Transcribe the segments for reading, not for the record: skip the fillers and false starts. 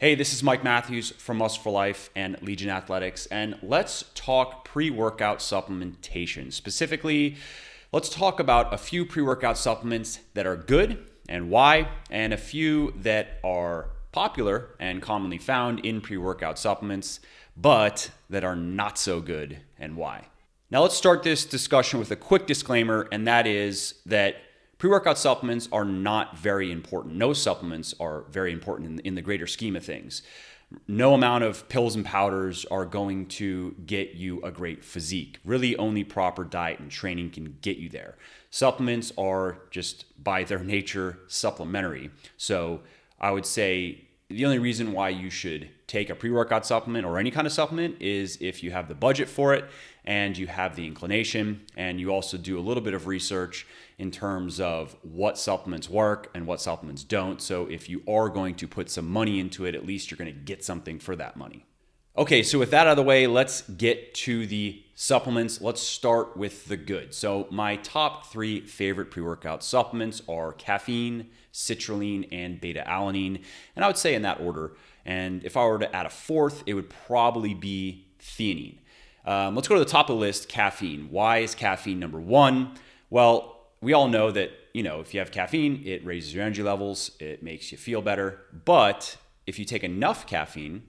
Hey, this is Mike Matthews from Muscle for Life and Legion Athletics, and let's talk pre-workout supplementation. Specifically, let's talk about a few pre-workout supplements that are good and why, and a few that are popular and commonly found in pre-workout supplements, but that are not so good and why. Now let's start this discussion with a quick disclaimer, and that is that pre-workout supplements are not very important. No supplements are very important in the greater scheme of things. No amount of pills and powders are going to get you a great physique. Really, only proper diet and training can get you there. Supplements are just by their nature supplementary. So I would say the only reason why you should take a pre-workout supplement or any kind of supplement is if you have the budget for it and you have the inclination, and you also do a little bit of research in terms of what supplements work and what supplements don't. So if you are going to put some money into it, at least you're going to get something for that money. Okay, so with that out of the way, let's get to the supplements. Let's start with the good. So my top three favorite pre-workout supplements are caffeine, citrulline, and beta-alanine. And I would say in that order. And if I were to add a fourth, it would probably be theanine. Let's go to the top of the list, caffeine. Why is caffeine number one? Well, we all know that, if you have caffeine, it raises your energy levels, it makes you feel better. But if you take enough caffeine,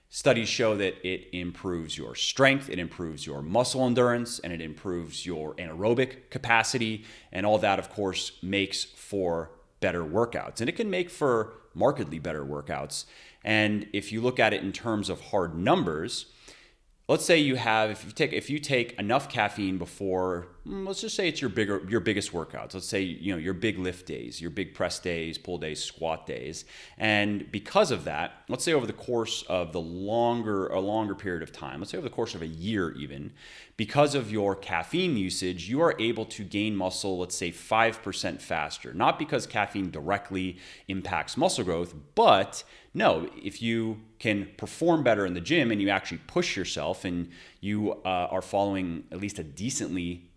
studies show that it improves your strength, it improves your muscle endurance, and it improves your anaerobic capacity. And all that, of course, makes for better workouts. And it can make for markedly better workouts. And if you look at it in terms of hard numbers, let's say if you take enough caffeine before, let's just say it's your biggest workouts. Let's say your big lift days, your big press days, pull days, squat days, and because of that, let's say over the course of a longer period of time, let's say over the course of a year even, because of your caffeine usage, you are able to gain muscle, let's say 5% faster. Not because caffeine directly impacts muscle growth, but no, if you can perform better in the gym and you actually push yourself and you are following at least a decently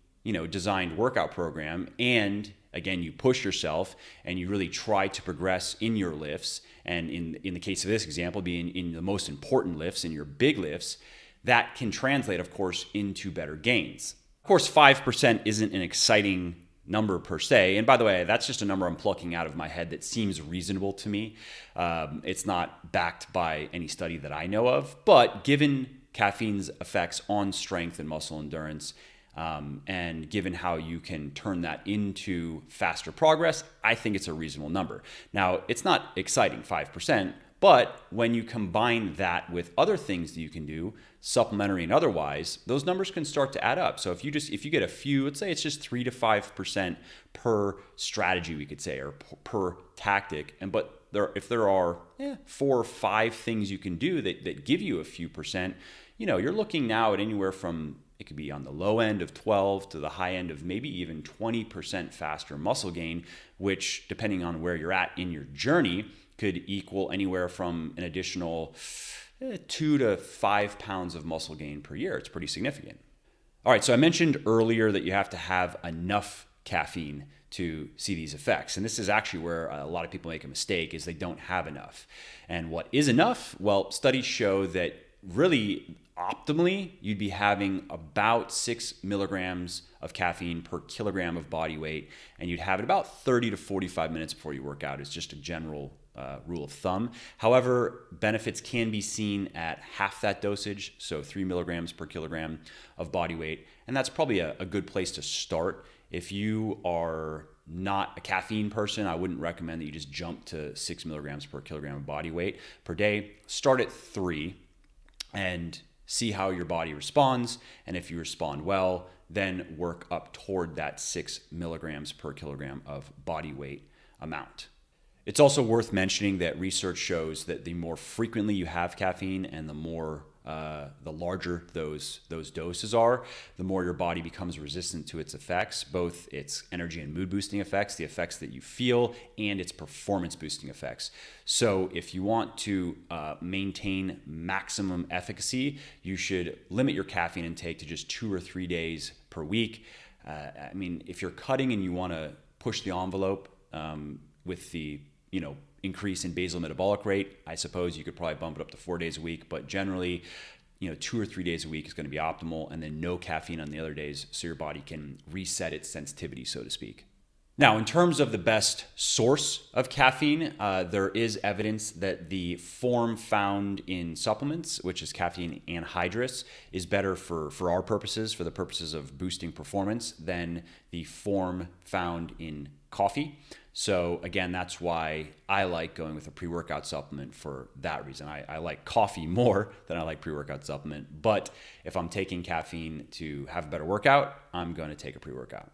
designed workout program, and again, you push yourself and you really try to progress in your lifts, and in the case of this example, being in the most important lifts, in your big lifts, that can translate, of course, into better gains. Of course, 5% isn't an exciting number per se. And by the way, that's just a number I'm plucking out of my head that seems reasonable to me. It's not backed by any study that I know of, but given caffeine's effects on strength and muscle endurance, and given how you can turn that into faster progress, I think it's a reasonable number. Now, it's not exciting, 5%, but when you combine that with other things that you can do, supplementary and otherwise, those numbers can start to add up. So if you get a few, let's say it's just 3 to 5% per strategy, we could say, or per tactic, if there are 4 or 5 things you can do that give you a few percent, you're looking now at anywhere from, it could be on the low end of 12 to the high end of maybe even 20% faster muscle gain, which, depending on where you're at in your journey, could equal anywhere from an additional 2 to 5 pounds of muscle gain per year. It's pretty significant. All right, so I mentioned earlier that you have to have enough caffeine to see these effects. And this is actually where a lot of people make a mistake, is they don't have enough. And what is enough? Well, studies show that really optimally, you'd be having about 6 milligrams of caffeine per kilogram of body weight, and you'd have it about 30 to 45 minutes before you work out. It's just a general rule of thumb. However, benefits can be seen at half that dosage, so 3 milligrams per kilogram of body weight, and that's probably a good place to start. If you are not a caffeine person, I wouldn't recommend that you just jump to 6 milligrams per kilogram of body weight per day. Start at 3 and see how your body responds, and if you respond well, then work up toward that 6 milligrams per kilogram of body weight amount. It's also worth mentioning that research shows that the more frequently you have caffeine and the larger those doses are, the more your body becomes resistant to its effects, both its energy and mood boosting effects, the effects that you feel, and its performance boosting effects. So if you want to maintain maximum efficacy, you should limit your caffeine intake to just 2 or 3 days per week. If you're cutting and you want to push the envelope with the increase in basal metabolic rate, I suppose you could probably bump it up to 4 days a week, but generally, 2 or 3 days a week is going to be optimal, and then no caffeine on the other days so your body can reset its sensitivity, so to speak. Now, in terms of the best source of caffeine, there is evidence that the form found in supplements, which is caffeine anhydrous, is better for our purposes, for the purposes of boosting performance, than the form found in coffee. So again, that's why I like going with a pre-workout supplement for that reason. I like coffee more than I like pre-workout supplement, but if I'm taking caffeine to have a better workout, I'm going to take a pre-workout.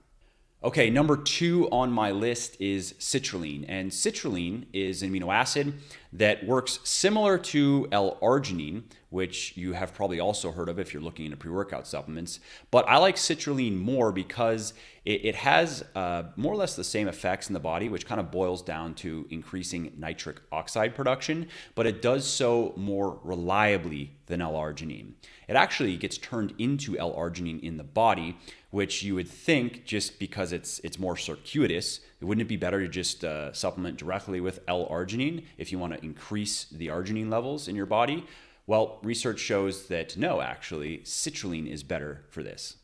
Okay, number 2 on my list is citrulline. And citrulline is an amino acid that works similar to L-arginine, which you have probably also heard of if you're looking into pre-workout supplements. But I like citrulline more because it has more or less the same effects in the body, which kind of boils down to increasing nitric oxide production, but it does so more reliably than L-arginine. It actually gets turned into L-arginine in the body, which you would think just because it's more circuitous, wouldn't it be better to just supplement directly with L-arginine if you want to increase the arginine levels in your body? Well, research shows that no, actually, citrulline is better for this.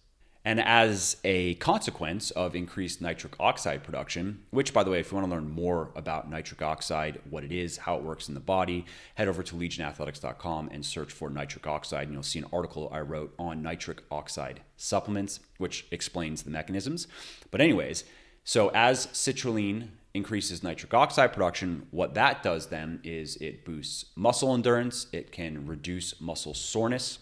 And as a consequence of increased nitric oxide production, which, by the way, if you want to learn more about nitric oxide, what it is, how it works in the body, head over to legionathletics.com and search for nitric oxide, and you'll see an article I wrote on nitric oxide supplements, which explains the mechanisms. But anyways, so as citrulline increases nitric oxide production, what that does then is it boosts muscle endurance, it can reduce muscle soreness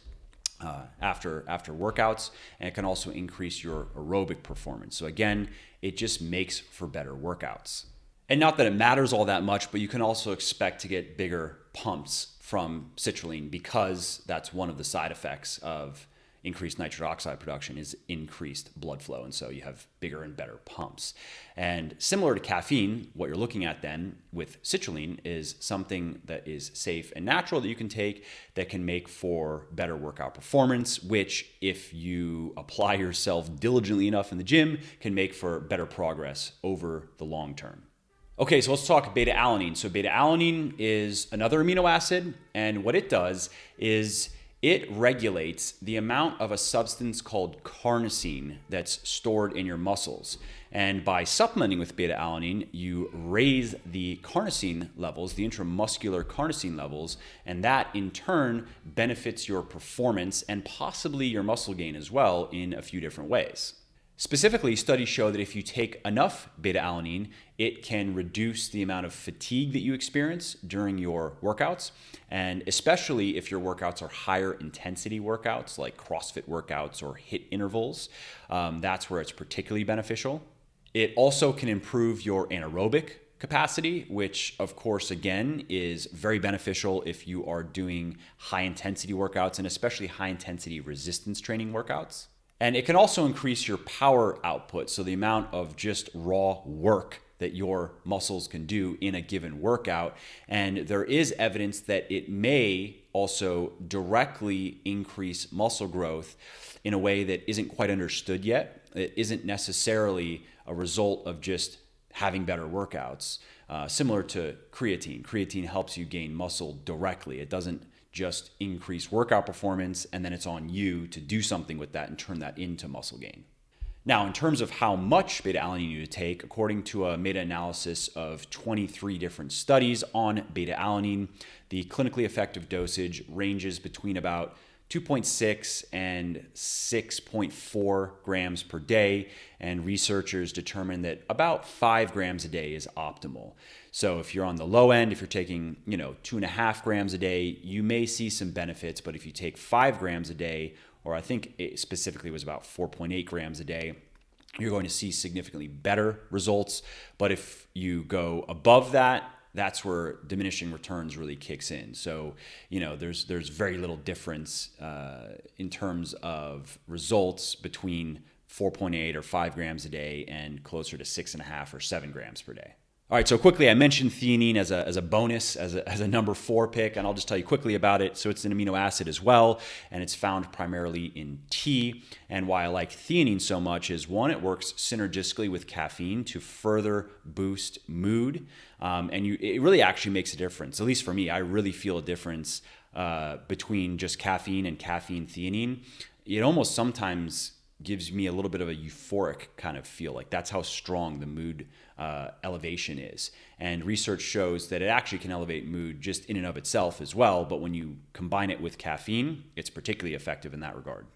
after workouts, and it can also increase your aerobic performance. So again, it just makes for better workouts. And not that it matters all that much, but you can also expect to get bigger pumps from citrulline because that's one of the side effects of increased nitric oxide production is increased blood flow. And so you have bigger and better pumps. And similar to caffeine, what you're looking at then with citrulline is something that is safe and natural that you can take that can make for better workout performance, which if you apply yourself diligently enough in the gym can make for better progress over the long term. Okay, so let's talk beta-alanine. So beta-alanine is another amino acid, and what it does is it regulates the amount of a substance called carnosine that's stored in your muscles. And by supplementing with beta-alanine, you raise the carnosine levels, the intramuscular carnosine levels, and that in turn benefits your performance and possibly your muscle gain as well in a few different ways. Specifically, studies show that if you take enough beta-alanine, it can reduce the amount of fatigue that you experience during your workouts, and especially if your workouts are higher intensity workouts like CrossFit workouts or HIIT intervals, that's where it's particularly beneficial. It also can improve your anaerobic capacity, which of course, again, is very beneficial if you are doing high intensity workouts and especially high intensity resistance training workouts. And it can also increase your power output, so the amount of just raw work that your muscles can do in a given workout. And there is evidence that it may also directly increase muscle growth in a way that isn't quite understood yet. It isn't necessarily a result of just having better workouts. Similar to creatine. Creatine helps you gain muscle directly. It doesn't just increase workout performance, and then it's on you to do something with that and turn that into muscle gain. Now, in terms of how much beta-alanine you take, according to a meta-analysis of 23 different studies on beta-alanine, the clinically effective dosage ranges between about 2.6 and 6.4 grams per day, and researchers determined that about 5 grams a day is optimal. So if you're on the low end, if you're taking 2.5 grams a day, you may see some benefits, but if you take 5 grams a day, or I think it specifically was about 4.8 grams a day, you're going to see significantly better results. But if you go above that, that's where diminishing returns really kicks in. So, there's very little difference in terms of results between 4.8 or 5 grams a day and closer to 6.5 or 7 grams per day. All right, so quickly, I mentioned theanine as a bonus, as a number 4 pick, and I'll just tell you quickly about it. So it's an amino acid as well, and it's found primarily in tea. And why I like theanine so much is, one, it works synergistically with caffeine to further boost mood, and it really actually makes a difference. At least for me, I really feel a difference between just caffeine and caffeine theanine. It almost sometimes gives me a little bit of a euphoric kind of feel. Like that's how strong the mood elevation is. And research shows that it actually can elevate mood just in and of itself as well. But when you combine it with caffeine, it's particularly effective in that regard.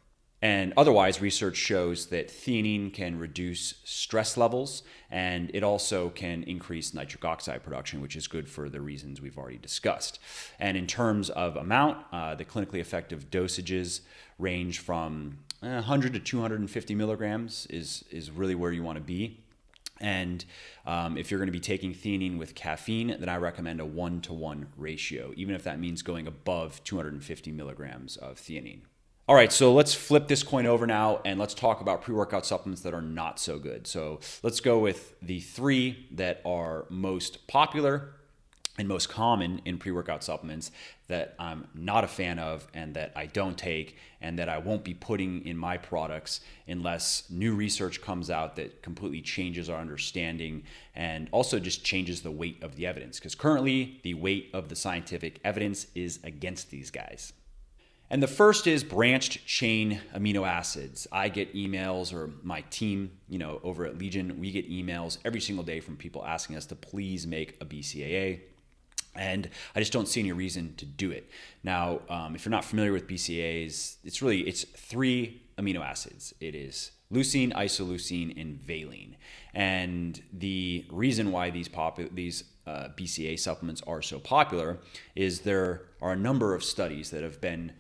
And otherwise, research shows that theanine can reduce stress levels, and it also can increase nitric oxide production, which is good for the reasons we've already discussed. And in terms of amount, the clinically effective dosages range from 100 to 250 milligrams is really where you want to be. And if you're going to be taking theanine with caffeine, then I recommend a 1-to-1 ratio, even if that means going above 250 milligrams of theanine. All right, so let's flip this coin over now and let's talk about pre-workout supplements that are not so good. So let's go with the 3 that are most popular and most common in pre-workout supplements that I'm not a fan of and that I don't take and that I won't be putting in my products unless new research comes out that completely changes our understanding and also just changes the weight of the evidence, because currently the weight of the scientific evidence is against these guys. And the first is branched chain amino acids. I get emails, or my team, over at Legion, we get emails every single day from people asking us to please make a BCAA. And I just don't see any reason to do it. Now, if you're not familiar with BCAAs, it's 3 amino acids. It is leucine, isoleucine, and valine. And the reason why these BCAA supplements are so popular is there are a number of studies that have been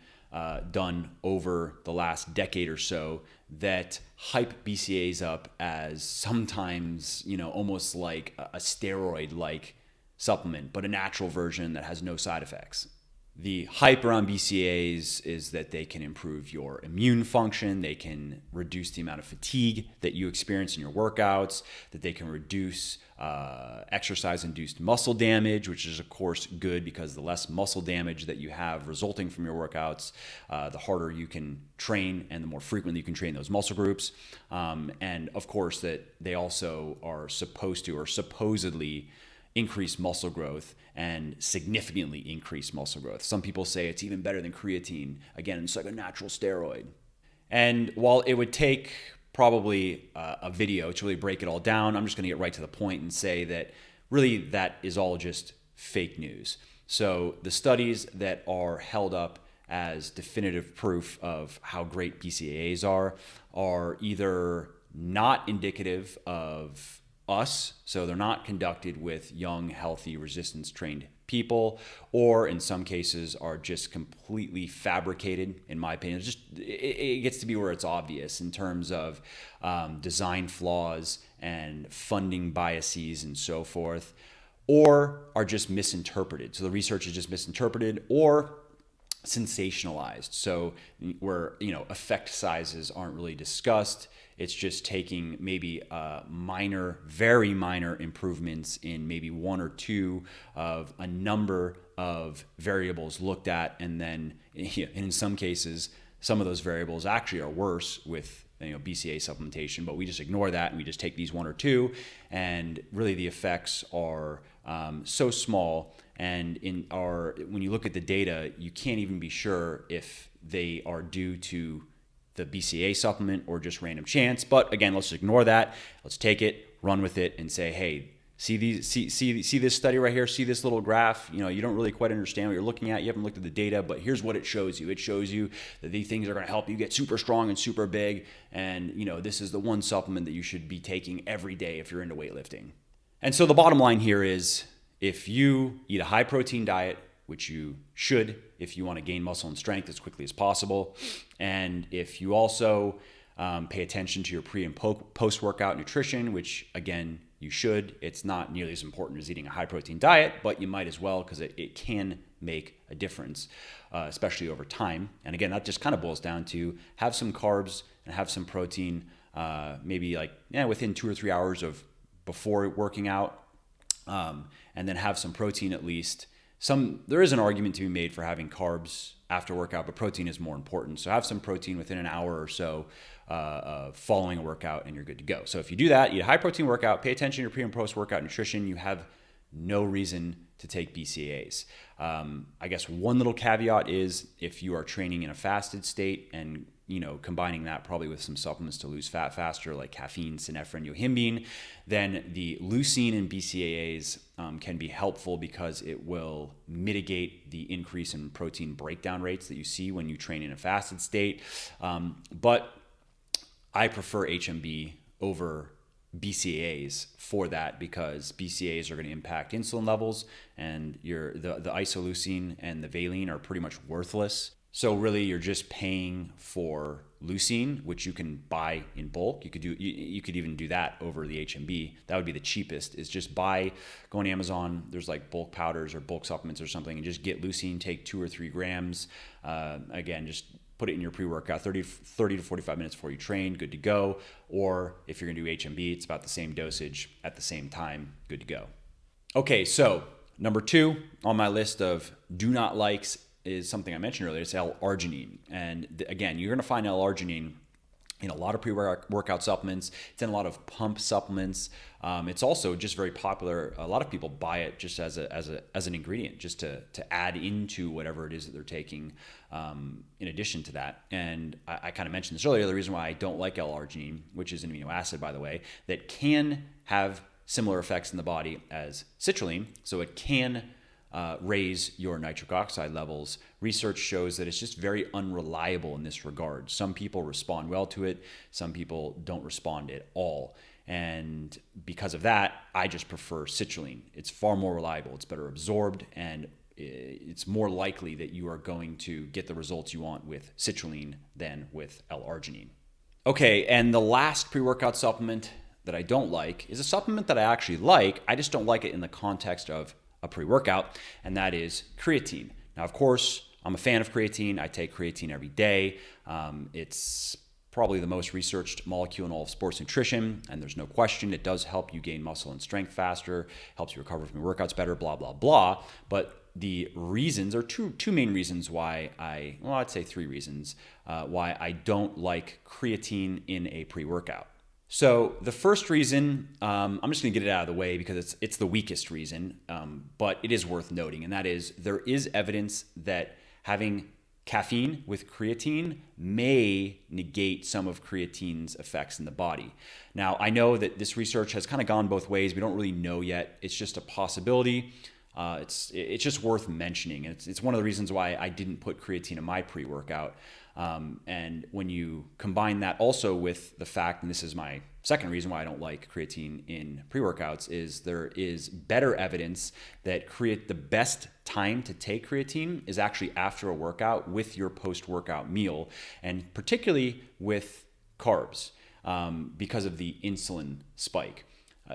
done over the last decade or so that hype BCAAs up as sometimes, almost like a steroid-like supplement, but a natural version that has no side effects. The hype around BCAAs is that they can improve your immune function, they can reduce the amount of fatigue that you experience in your workouts, that they can reduce exercise-induced muscle damage, which is of course good because the less muscle damage that you have resulting from your workouts, the harder you can train and the more frequently you can train those muscle groups. And of course that they also are supposed to, or supposedly, increase muscle growth and significantly increase muscle growth. Some people say it's even better than creatine. Again, it's like a natural steroid. And while it would take probably a video to really break it all down, I'm just going to get right to the point and say that really that is all just fake news. So the studies that are held up as definitive proof of how great BCAAs are either not indicative of us, so they're not conducted with young, healthy, resistance-trained people, or in some cases are just completely fabricated, in my opinion. It gets to be where it's obvious in terms of design flaws and funding biases and so forth, or are just misinterpreted. So the research is just misinterpreted or sensationalized. So where, effect sizes aren't really discussed. It's just taking maybe very minor improvements in maybe 1 or 2 of a number of variables looked at. And then in some cases, some of those variables actually are worse with BCAA supplementation, but we just ignore that and we just take these 1 or 2, and really the effects are so small. And when you look at the data, you can't even be sure if they are due to the BCAA supplement or just random chance. But again, let's ignore that. Let's take it, run with it, and say, hey, see this study right here, see this little graph. You don't really quite understand what you're looking at. You haven't looked at the data, but here's what it shows you. It shows you that these things are going to help you get super strong and super big. And this is the one supplement that you should be taking every day if you're into weightlifting. And so the bottom line here is, if you eat a high protein diet, which you should if you want to gain muscle and strength as quickly as possible, and if you also pay attention to your pre and post-workout nutrition, which again, you should. It's not nearly as important as eating a high protein diet, but you might as well, because it can make a difference, especially over time. And again, that just kind of boils down to have some carbs and have some protein, maybe within 2 or 3 hours of before working out, and then have some protein at least. There is an argument to be made for having carbs after workout, but protein is more important. So have some protein within an hour or so following a workout, and you're good to go. So if you do that, eat a high protein workout, pay attention to your pre and post workout nutrition, you have no reason to take BCAAs. I guess one little caveat is if you are training in a fasted state and combining that probably with some supplements to lose fat faster, like caffeine, synephrine, yohimbine, then the leucine and BCAAs can be helpful because it will mitigate the increase in protein breakdown rates that you see when you train in a fasted state. But I prefer HMB over BCAAs for that, because BCAAs are going to impact insulin levels, and the isoleucine and the valine are pretty much worthless. So really, you're just paying for leucine, which you can buy in bulk. You could even do that over the HMB. That would be the cheapest. Is just go on Amazon. There's like bulk powders or bulk supplements or something, and just get leucine. Take 2 or 3 grams. Again, just put it in your pre-workout 30 to 45 minutes before you train. Good to go. Or if you're going to do HMB, it's about the same dosage at the same time. Good to go. Okay, so number 2 on my list of do not likes is something I mentioned earlier. It's L-arginine. And again, you're going to find L-arginine in a lot of pre-workout supplements. It's in a lot of pump supplements. It's also just very popular. A lot of people buy it just as an ingredient, just to add into whatever it is that they're taking in addition to that. And I kind of mentioned this earlier. The reason why I don't like L-arginine, which is an amino acid, by the way, that can have similar effects in the body as citrulline. So it can raise your nitric oxide levels. Research shows that it's just very unreliable in this regard. Some people respond well to it. Some people don't respond at all. And because of that, I just prefer citrulline. It's far more reliable. It's better absorbed, and it's more likely that you are going to get the results you want with citrulline than with L-arginine. Okay, and the last pre-workout supplement that I don't like is a supplement that I actually like. I just don't like it in the context of a pre-workout, and that is creatine. Now, of course, I'm a fan of creatine. I take creatine every day. It's probably the most researched molecule in all of sports nutrition, and there's no question it does help you gain muscle and strength faster, helps you recover from your workouts better, blah, blah, blah. But the reasons are two main reasons why I'd say 3 reasons why I don't like creatine in a pre-workout. So the first reason, I'm just going to get it out of the way because it's the weakest reason, but it is worth noting, and that is there is evidence that having caffeine with creatine may negate some of creatine's effects in the body. Now, I know that this research has kind of gone both ways. We don't really know yet. It's just a possibility. It's just worth mentioning. It's one of the reasons why I didn't put creatine in my pre-workout. And when you combine that also with the fact, and this is my second reason why I don't like creatine in pre-workouts, is there is better evidence that the best time to take creatine is actually after a workout with your post-workout meal, and particularly with carbs, because of the insulin spike.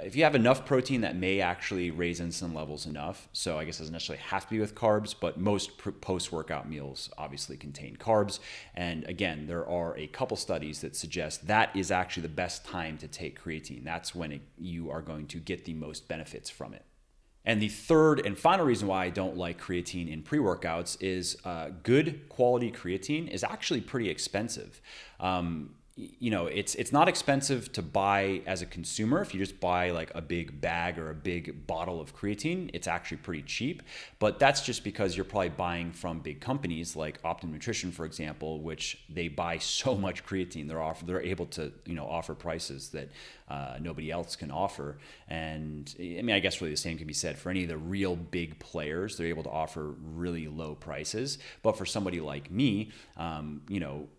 If you have enough protein, that may actually raise insulin levels enough. So I guess it doesn't necessarily have to be with carbs, but most post-workout meals obviously contain carbs. And again, there are a couple studies that suggest that is actually the best time to take creatine. That's when you are going to get the most benefits from it. And the third and final reason why I don't like creatine in pre-workouts is good quality creatine is actually pretty expensive. It's not expensive to buy as a consumer. If you just buy like a big bag or a big bottle of creatine, it's actually pretty cheap. But that's just because you're probably buying from big companies like Optimum Nutrition, for example, which they buy so much creatine. They're able to offer prices that nobody else can offer. And I mean, I guess really the same can be said for any of the real big players. They're able to offer really low prices. But for somebody like me,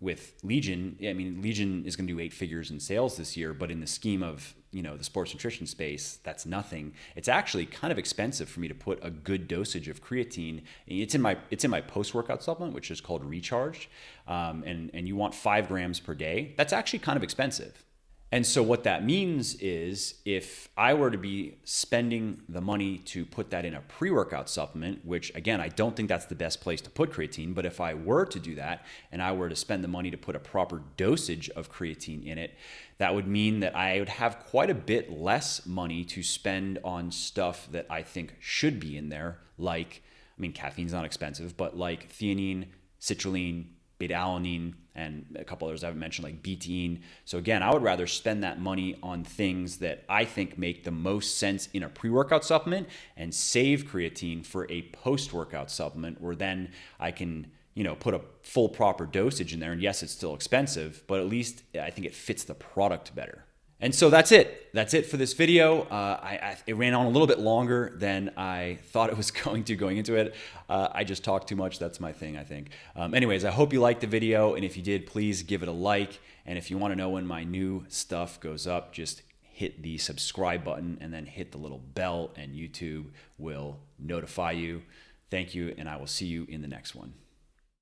with Legion, Legion is going to do 8 figures in sales this year, but in the scheme of the sports nutrition space, that's nothing. It's actually kind of expensive for me to put a good dosage of creatine. It's in my post-workout supplement, which is called Recharged, and you want 5 grams per day. That's actually kind of expensive. And so what that means is if I were to be spending the money to put that in a pre-workout supplement, which again, I don't think that's the best place to put creatine, but if I were to do that and I were to spend the money to put a proper dosage of creatine in it, that would mean that I would have quite a bit less money to spend on stuff that I think should be in there, like, I mean, caffeine's not expensive, but like theanine, citrulline, beta-alanine, and a couple others I haven't mentioned, like betaine. So again, I would rather spend that money on things that I think make the most sense in a pre-workout supplement and save creatine for a post-workout supplement where then I can, put a full proper dosage in there. And yes, it's still expensive, but at least I think it fits the product better. And so that's it. That's it for this video. It ran on a little bit longer than I thought it was going into it. I just talked too much. That's my thing, I think. Anyways, I hope you liked the video. And if you did, please give it a like. And if you want to know when my new stuff goes up, just hit the subscribe button and then hit the little bell and YouTube will notify you. Thank you, and I will see you in the next one.